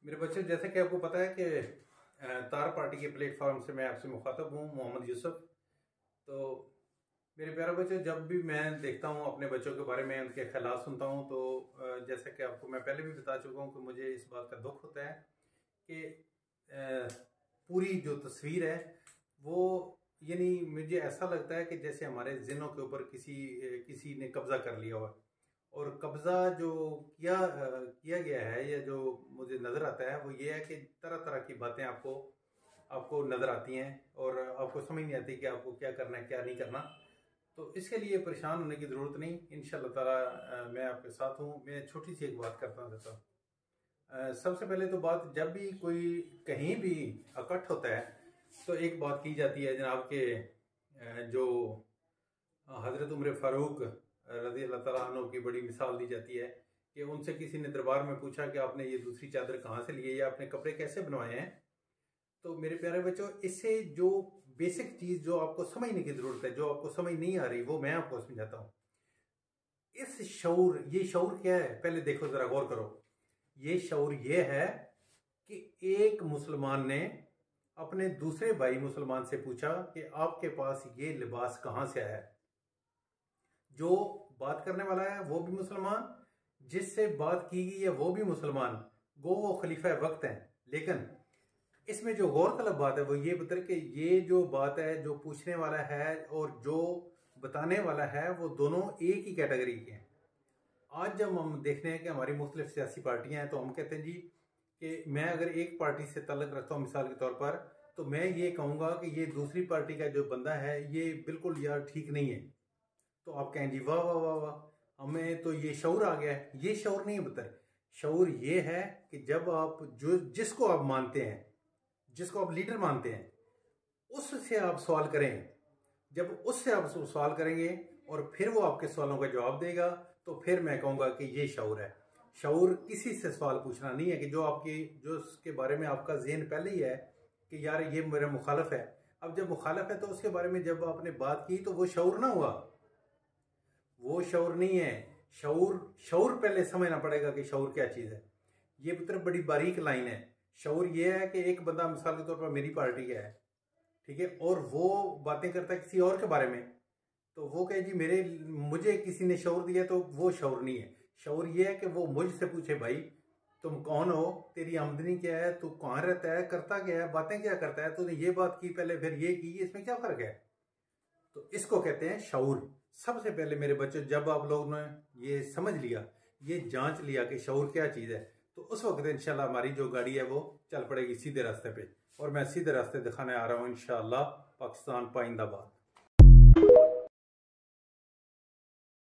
मेरे बच्चे, जैसे कि आपको पता है कि तार पार्टी के प्लेटफॉर्म से मैं आपसे मुखातब हूँ, मोहम्मद यूसुफ। तो मेरे प्यारे बच्चे, जब भी मैं देखता हूँ अपने बच्चों के बारे में, उनके ख्यालात सुनता हूँ, तो जैसे कि आपको मैं पहले भी बता चुका हूँ कि मुझे इस बात का दुख होता है कि पूरी जो तस्वीर है वो, यानी मुझे ऐसा लगता है कि जैसे हमारे ज़हनों के ऊपर किसी ने कब्ज़ा कर लिया हुआ। और कब्ज़ा जो किया गया है, या जो मुझे नज़र आता है, वो ये है कि तरह तरह की बातें आपको नज़र आती हैं और आपको समझ नहीं आती कि आपको क्या करना है, क्या नहीं करना। तो इसके लिए परेशान होने की ज़रूरत नहीं, इंशाअल्लाह ताला मैं आपके साथ हूँ। मैं छोटी सी एक बात करता हूँ। सबसे पहले तो बात, जब भी कोई कहीं भी इकट्ठ होता है तो एक बात की जाती है जनाब के जो हज़रत उमर फ़ारूक रज़ी अल्लाह तआला अन्हु की बड़ी मिसाल दी जाती है कि उनसे किसी ने दरबार में पूछा कि आपने ये दूसरी चादर कहाँ से ली है या आपने कपड़े कैसे बनवाए हैं। तो मेरे प्यारे बच्चों, इससे जो बेसिक चीज़ जो आपको समझने की ज़रूरत है, जो आपको समझ नहीं आ रही, वो मैं आपको समझाता हूँ। ये शऊर क्या है, पहले देखो, ज़रा गौर करो। ये शऊर ये है कि एक मुसलमान ने अपने दूसरे भाई मुसलमान से पूछा कि आपके पास ये लिबास कहाँ से आया है। जो बात करने वाला है वो भी मुसलमान, जिससे बात की गई है वो भी मुसलमान, वो खलीफा वक्त हैं। लेकिन इसमें जो गौर तलब बात है वो ये बता कि ये जो बात है, जो पूछने वाला है और जो बताने वाला है, वो दोनों एक ही कैटेगरी के हैं। आज जब हम देखते हैं कि हमारी मुख्तलिफ सियासी पार्टियां हैं, तो हम कहते हैं जी कि मैं अगर एक पार्टी से ताल्लुक़ रखता हूँ मिसाल के तौर पर, तो मैं ये कहूँगा कि ये दूसरी पार्टी का जो बंदा है ये बिल्कुल यार ठीक नहीं है। तो आप कहें जी वाह वाह वाह वाह, हमें तो ये शऊर आ गया है। ये शऊर नहीं है पुत्र। शऊर ये है कि जब आप जिसको आप मानते हैं, जिसको आप लीडर मानते हैं, उससे आप सवाल करें। जब उससे आप सवाल करेंगे और फिर वो आपके सवालों का जवाब देगा, तो फिर मैं कहूँगा कि ये शऊर है। शऊर किसी से सवाल पूछना नहीं है कि जो उसके बारे में आपका ज़हन पहले ही है कि यार ये मेरा मुखालफ है। अब जब मुखालफ है तो उसके बारे में जब आपने बात की तो वो शऊर ना हुआ, वो शऊर नहीं है। शऊर पहले समझना पड़ेगा कि शऊर क्या चीज़ है। ये पुत्र बड़ी बारीक लाइन है। शऊर ये है कि एक बंदा मिसाल के तौर पर मेरी पार्टी का है, ठीक है, और वो बातें करता है किसी और के बारे में, तो वो कहे जी मुझे किसी ने शऊर दिया, तो वो शऊर नहीं है। शऊर ये है कि वो मुझसे पूछे, भाई तुम कौन हो, तेरी आमदनी क्या है, तू कहाँ रहता है, करता क्या है, बातें क्या करता है, तूने ये बात की पहले, फिर ये की, इसमें क्या फर्क है। तो इसको कहते हैं शऊर। सबसे पहले मेरे बच्चों, जब आप लोगों ने ये समझ लिया, ये जांच लिया कि शऊर क्या चीज़ है, तो उस वक्त इंशाल्लाह हमारी जो गाड़ी है वो चल पड़ेगी सीधे रास्ते पे। और मैं सीधे रास्ते दिखाने आ रहा हूँ इंशाल्लाह। पाकिस्तान पाइंदाबाद।